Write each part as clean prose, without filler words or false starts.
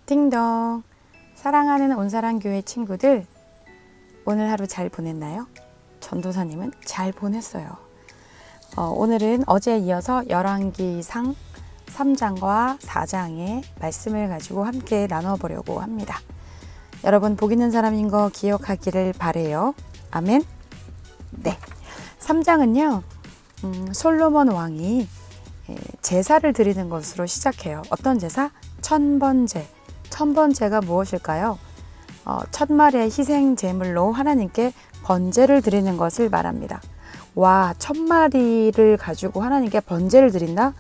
띵동. 사랑하는 온사랑교회 친구들, 오늘 하루 잘 보냈나요? 전도사님은 잘 보냈어요. 오늘은 어제에 이어서 열왕기상 3장과 4장의 말씀을 가지고 함께 나눠보려고 합니다. 여러분, 복 있는 사람인 거 기억하기를 바래요. 아멘. 네, 3장은요 솔로몬 왕이 제사를 드리는 것으로 시작해요. 어떤 제사? 천번제. 천번제가 무엇일까요? 첫 마리의 희생 제물로 하나님께 번제를 드리는 것을 말합니다. 와, 첫 마리를 가지고 하나님께 번제를 드린다?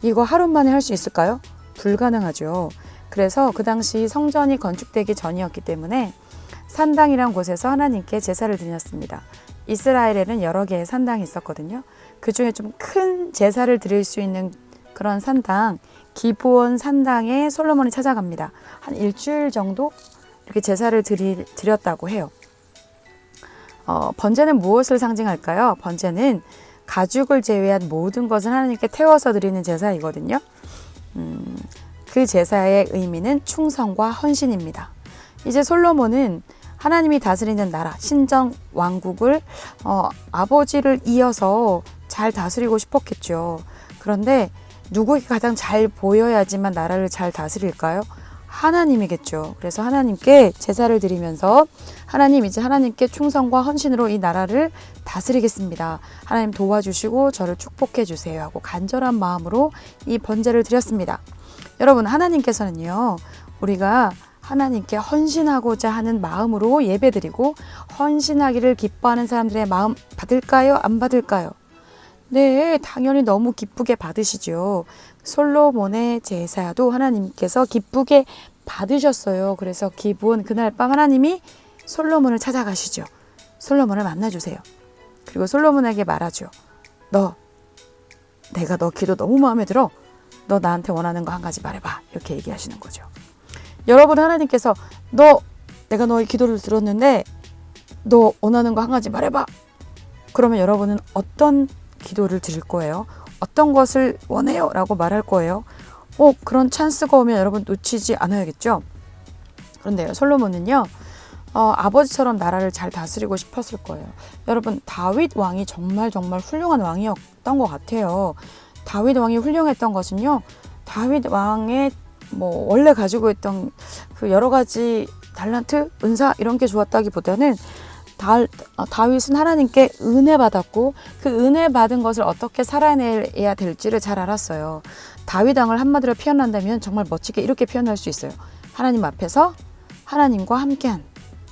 이거 하루 만에 할 수 있을까요? 불가능하죠. 그래서 그 당시 성전이 건축되기 전이었기 때문에 산당이란 곳에서 하나님께 제사를 드렸습니다. 이스라엘에는 여러 개의 산당이 있었거든요. 그 중에 좀 큰 제사를 드릴 수 있는 그런 산당, 기브온 산당에 솔로몬이 찾아갑니다. 한 일주일 정도 이렇게 제사를 드렸다고 해요. 번제는 무엇을 상징할까요? 번제는 가죽을 제외한 모든 것을 하나님께 태워서 드리는 제사이거든요. 그 제사의 의미는 충성과 헌신입니다. 이제 솔로몬은 하나님이 다스리는 나라, 신정 왕국을 아버지를 이어서 잘 다스리고 싶었겠죠. 그런데 누구에게 가장 잘 보여야지만 나라를 잘 다스릴까요? 하나님이겠죠. 그래서 하나님께 제사를 드리면서 하나님, 이제 하나님께 충성과 헌신으로 이 나라를 다스리겠습니다. 하나님 도와주시고 저를 축복해 주세요 하고 간절한 마음으로 이 번제를 드렸습니다. 여러분, 하나님께서는요, 우리가 하나님께 헌신하고자 하는 마음으로 예배드리고 헌신하기를 기뻐하는 사람들의 마음 받을까요? 안 받을까요? 네, 당연히 너무 기쁘게 받으시죠. 솔로몬의 제사도 하나님께서 기쁘게 받으셨어요. 그래서 기브온 그날 밤 하나님이 솔로몬을 찾아가시죠. 솔로몬을 만나주세요. 그리고 솔로몬에게 말하죠. 내가 너 기도 너무 마음에 들어. 너 나한테 원하는 거 한 가지 말해봐. 이렇게 얘기하시는 거죠. 여러분, 하나님께서 내가 너의 기도를 들었는데 너 원하는 거 한 가지 말해봐. 그러면 여러분은 어떤 기도를 드릴 거예요? 어떤 것을 원해요? 라고 말할 거예요. 그런 찬스가 오면 여러분 놓치지 않아야겠죠? 그런데요, 솔로몬은요, 아버지처럼 나라를 잘 다스리고 싶었을 거예요. 여러분, 다윗 왕이 정말 훌륭한 왕이었던 것 같아요. 다윗 왕이 훌륭했던 것은요, 다윗 왕의 원래 가지고 있던 그 여러 가지 달란트, 은사 이런 게 좋았다기보다는 다윗은 하나님께 은혜 받았고 그 은혜 받은 것을 어떻게 살아내야 될지를 잘 알았어요. 다윗 왕을 한마디로 표현한다면 정말 멋지게 이렇게 표현할 수 있어요. 하나님 앞에서 하나님과 함께한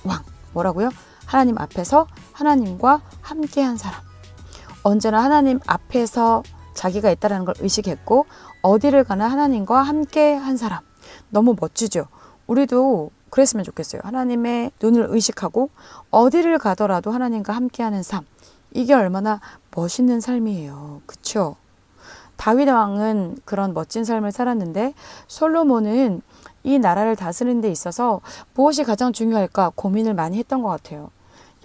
왕. 뭐라고요? 하나님 앞에서 하나님과 함께한 사람. 언제나 하나님 앞에서 자기가 있다는 걸 의식했고 어디를 가나 하나님과 함께한 사람. 너무 멋지죠? 우리도 그랬으면 좋겠어요. 하나님의 눈을 의식하고 어디를 가더라도 하나님과 함께하는 삶. 이게 얼마나 멋있는 삶이에요. 그쵸? 다윗 왕은 그런 멋진 삶을 살았는데 솔로몬은 이 나라를 다스리는 데 있어서 무엇이 가장 중요할까 고민을 많이 했던 것 같아요.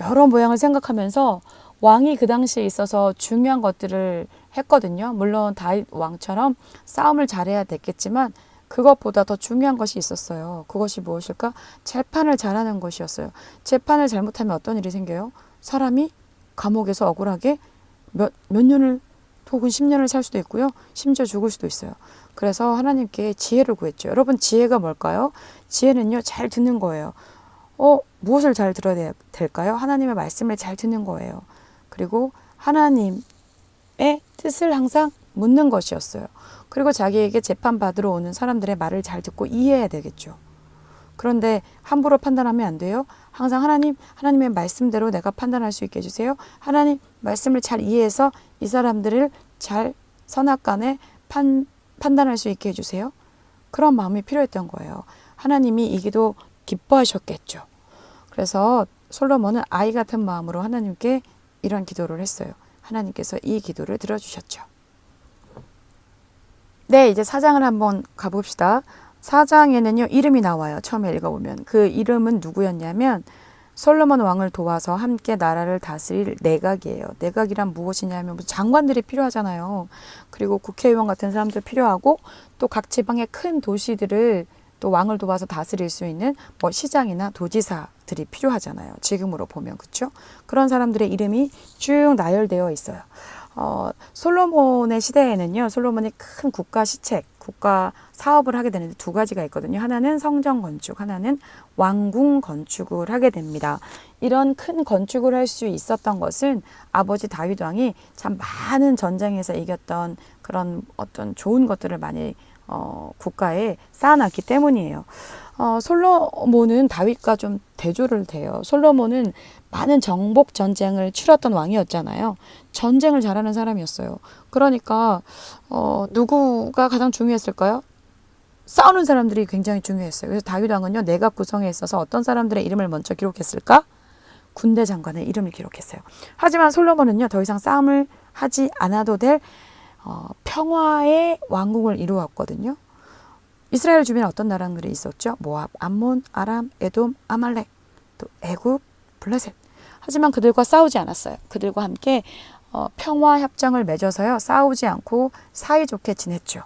여러 모양을 생각하면서 왕이 그 당시에 있어서 중요한 것들을 했거든요. 물론 다윗 왕처럼 싸움을 잘해야 됐겠지만 그것보다 더 중요한 것이 있었어요. 그것이 무엇일까? 재판을 잘하는 것이었어요. 재판을 잘못하면 어떤 일이 생겨요? 사람이 감옥에서 억울하게 몇 년을 혹은 10년을 살 수도 있고요. 심지어 죽을 수도 있어요. 그래서 하나님께 지혜를 구했죠. 여러분, 지혜가 뭘까요? 지혜는요, 잘 듣는 거예요. 무엇을 잘 들어야 될까요? 하나님의 말씀을 잘 듣는 거예요. 그리고 하나님의 뜻을 항상 묻는 것이었어요. 그리고 자기에게 재판받으러 오는 사람들의 말을 잘 듣고 이해해야 되겠죠. 그런데 함부로 판단하면 안 돼요. 항상 하나님의 말씀대로 내가 판단할 수 있게 해주세요. 하나님 말씀을 잘 이해해서 이 사람들을 잘 선악간에 판단할 수 있게 해주세요. 그런 마음이 필요했던 거예요. 하나님이 이 기도 기뻐하셨겠죠. 그래서 솔로몬은 아이 같은 마음으로 하나님께 이런 기도를 했어요. 하나님께서 이 기도를 들어주셨죠. 네, 이제 4장을 한번 가봅시다. 4장에는요, 이름이 나와요. 처음에 읽어보면. 그 이름은 누구였냐면 솔로몬 왕을 도와서 함께 나라를 다스릴 내각이에요. 내각이란 무엇이냐면 장관들이 필요하잖아요. 그리고 국회의원 같은 사람들 필요하고 또 각 지방의 큰 도시들을 또 왕을 도와서 다스릴 수 있는 뭐 시장이나 도지사들이 필요하잖아요. 지금으로 보면 그렇죠? 그런 사람들의 이름이 쭉 나열되어 있어요. 솔로몬의 시대에는요, 솔로몬이 큰 국가 시책, 국가 사업을 하게 되는데 두 가지가 있거든요. 하나는 성전 건축, 하나는 왕궁 건축을 하게 됩니다. 이런 큰 건축을 할 수 있었던 것은 아버지 다윗 왕이 참 많은 전쟁에서 이겼던 그런 어떤 좋은 것들을 많이 국가에 쌓아놨기 때문이에요. 솔로몬은 다윗과 좀 대조를 돼요. 솔로몬은 많은 정복 전쟁을 치렀던 왕이었잖아요. 전쟁을 잘하는 사람이었어요. 그러니까 누구가 가장 중요했을까요? 싸우는 사람들이 굉장히 중요했어요. 그래서 다윗 왕은요, 내각 구성에 있어서 어떤 사람들의 이름을 먼저 기록했을까? 군대 장관의 이름을 기록했어요. 하지만 솔로몬은요, 더 이상 싸움을 하지 않아도 될 평화의 왕국을 이루었거든요. 이스라엘 주변에 어떤 나라들이 있었죠? 모압, 암몬, 아람, 에돔, 아말렉, 또 애굽, 블레셋. 하지만 그들과 싸우지 않았어요. 그들과 함께 평화 협정을 맺어서요, 싸우지 않고 사이좋게 지냈죠.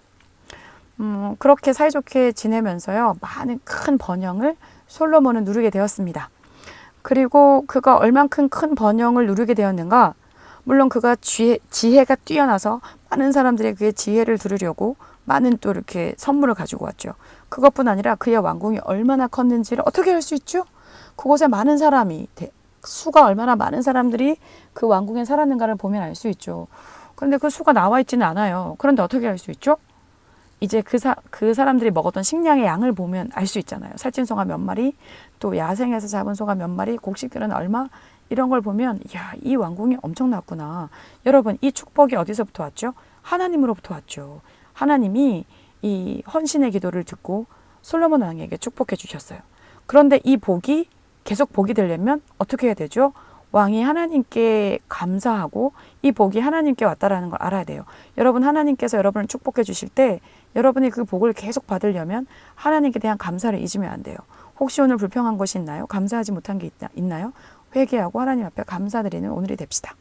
그렇게 사이좋게 지내면서요, 많은 큰 번영을 솔로몬은 누리게 되었습니다. 그리고 그가 얼만큼 큰 번영을 누리게 되었는가? 물론 그가 지혜가 뛰어나서 많은 사람들의 그의 지혜를 들으려고 많은 또 이렇게 선물을 가지고 왔죠. 그것뿐 아니라 그의 왕궁이 얼마나 컸는지를 어떻게 알 수 있죠? 그곳에 많은 사람이, 수가 얼마나 많은 사람들이 그 왕궁에 살았는가를 보면 알 수 있죠. 그런데 그 수가 나와 있지는 않아요. 그런데 어떻게 알 수 있죠? 이제 그 사람들이 먹었던 식량의 양을 보면 알 수 있잖아요. 살찐 소가 몇 마리, 또 야생에서 잡은 소가 몇 마리, 곡식들은 얼마, 이런 걸 보면 야, 이 왕궁이 엄청났구나. 여러분, 이 축복이 어디서부터 왔죠? 하나님으로부터 왔죠. 하나님이 이 헌신의 기도를 듣고 솔로몬 왕에게 축복해 주셨어요. 그런데 이 복이 계속 복이 되려면 어떻게 해야 되죠? 왕이 하나님께 감사하고 이 복이 하나님께 왔다라는 걸 알아야 돼요. 여러분, 하나님께서 여러분을 축복해 주실 때 여러분이 그 복을 계속 받으려면 하나님께 대한 감사를 잊으면 안 돼요. 혹시 오늘 불평한 것이 있나요? 감사하지 못한 게 있나요? 회개하고 하나님 앞에 감사드리는 오늘이 됩시다.